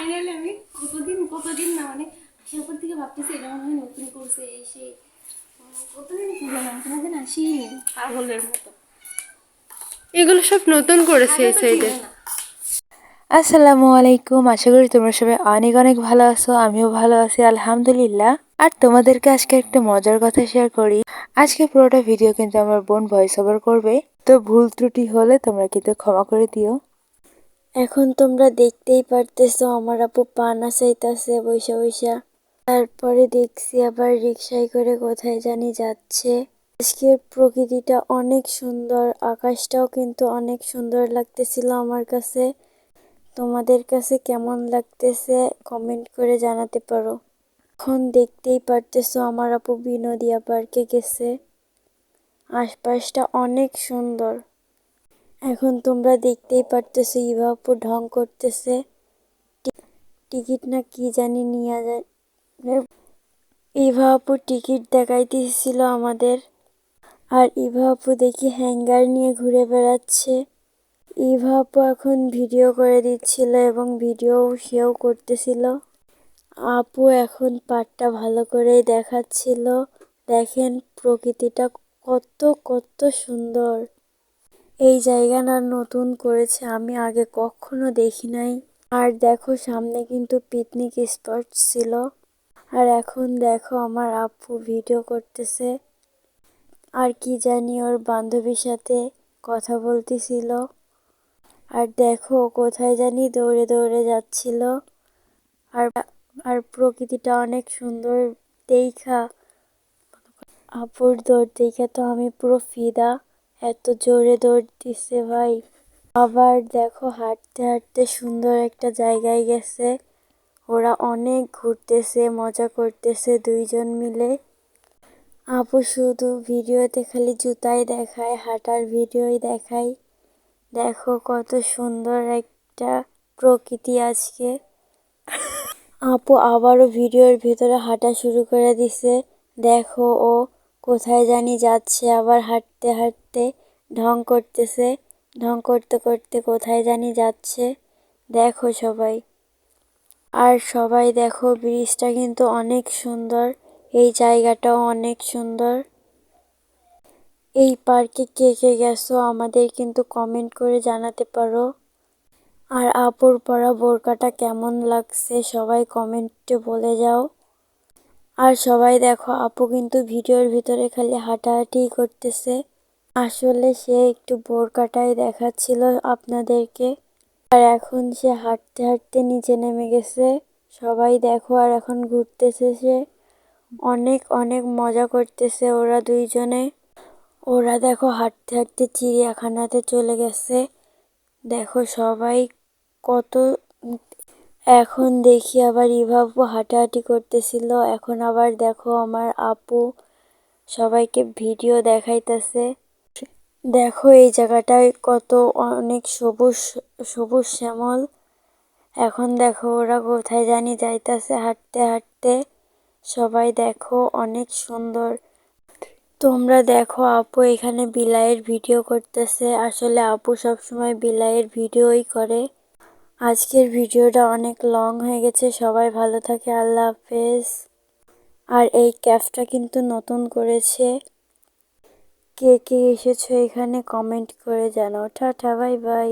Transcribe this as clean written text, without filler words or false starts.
Finally আমি কতদিন না মানে আসার পর থেকে ভাবতেছি এটা মনে হয় নতুন করছে এসে কতদিন খুঁজলাম তোমাদের আসিনি পাগলের মতো। এগুলো সব নতুন করেছে আগে এই তো ছিল সাইডে। না। আসসালামু আলাইকুম, আশা করি তোমরা সবাই অনেক অনেক ভালো আছো। আমিও ভালো আছি আলহামদুলিল্লাহ। আর তোমাদেরকে আজকে একটা মজার কথা শেয়ার করি। আজকে পুরোটা ভিডিও কিন্তু আমার বোন ভয়েস ওভার করবে, তো ভুল ত্রুটি হলে তোমরা কিন্তু ক্ষমা করে দিও। এখন তোমরা দেখতেই পারতেছো আমার আপু পানা চাইতাছে বইসা বইসা। তারপরে দেখছি আবার রিক্সায় করে কোথায় জানি যাচ্ছে। আজকের প্রকৃতিটা অনেক সুন্দর, আকাশটাও কিন্তু অনেক সুন্দর লাগতেছিল আমার কাছে। তোমাদের কাছে কেমন লাগতেছে কমেন্ট করে জানাতে পারো। এখন দেখতেই পারতেছো আমার আপু বিনোদিয়া পার্কে গেছে। আশপাশটা অনেক সুন্দর। এখন তোমরা দেখতেই পারতেছো ইভা আপু ঢং করতেছে। টিকিট না কি জানি নিয়ে যায়। ইভা আপু টিকিট দেখাইতেছিল আমাদের। আর ইভা আপু দেখি হ্যাঙ্গার নিয়ে ঘুরে বেড়াচ্ছে। ইভা আপু এখন ভিডিও করে দিচ্ছিল এবং ভিডিও সেও করতেছিল। আপু এখন পাটটা ভালো করে দেখাচ্ছিল। দেখেন প্রকৃতিটা কত কত সুন্দর। এই জায়গাটা নতুন করেছে, আমি আগে কখনো দেখি নাই। আর দেখো সামনে কিন্তু পিকনিক স্পট ছিল। আর এখন দেখো আমার আপু ভিডিও করতেছে। আর কি জানি ওর বান্ধবীর সাথে কথা বলতেছিল। আর দেখো কোথায় জানি দৌড়ে দৌড়ে যাচ্ছিল। আর আর প্রকৃতিটা অনেক সুন্দর দেখা। আপুর দৌড় দেখে তো আমি পুরো ফিদা। এত জোরে দৌড় দিচ্ছে ভাই। আবার দেখো হাঁটতে হাঁটতে সুন্দর একটা জায়গায় গেছে। ওরা অনেক ঘুরতেছে, মজা করতেছে দুইজন মিলে। আপু শুধু ভিডিওতে খালি জুতাই দেখায়, হাঁটার ভিডিওই দেখায়। দেখো কত সুন্দর একটা প্রকৃতি আজকে। আপু আবারও ভিডিওর ভেতরে হাঁটা শুরু করে দিছে। দেখো ও কোথায় জানি যাচ্ছে, আবার হাঁটতে হাঁটতে ঢং করতেছে। ঢং করতে করতে কোথায় জানি যাচ্ছে। দেখো সবাই। আর সবাই দেখো ব্রিজটা কিন্তু অনেক সুন্দর। এই জায়গাটাও অনেক সুন্দর। এই পার্কে কে কে গেছো আমাদের কিন্তু কমেন্ট করে জানাতে পারো। আর আপুর পরা বোরকাটা কেমন লাগছে সবাই কমেন্টে বলে যাও। আর সবাই দেখো আপু কিন্তু ভিডিওর ভিতরে খালি হাঁটাহাঁটিই করতেছে। আসলে সে একটু বোরকাটাই দেখাচ্ছিল আপনাদেরকে। আর এখন সে হাঁটতে হাঁটতে নিচে নেমে গেছে। সবাই দেখো আর এখন ঘুরতেছে সে। অনেক অনেক মজা করতেছে ওরা দুইজনে। ওরা দেখো হাঁটতে হাঁটতে চিড়িয়াখানাতে চলে গেছে। দেখো সবাই কত। এখন দেখি আবার ইভা আপু হাঁটাহাঁটি করতেছিল। এখন আবার দেখো আমার আপু সবাইকে ভিডিও দেখাইতেছে। দেখো এই জায়গাটায় কত অনেক সবুজ সবুজ শ্যামল। এখন দেখো ওরা কোথায় জানি যাইতাছে হাঁটতে হাঁটতে। সবাই দেখো অনেক সুন্দর। তোমরা দেখো আপু এখানে বিলাইয়ের ভিডিও করতেছে। আসলে আপু সবসময় বিলাইয়ের ভিডিওই করে। আজকের ভিডিওটা অনেক লং হয়ে গেছে, সবাই ভালো থাকে, আল্লাহ হাফেজ। আর এই ক্যাফটা কিন্তু নতুন করেছে। কে কে এসেছো এখানে কমেন্ট করে জানাও। Tata bye bye.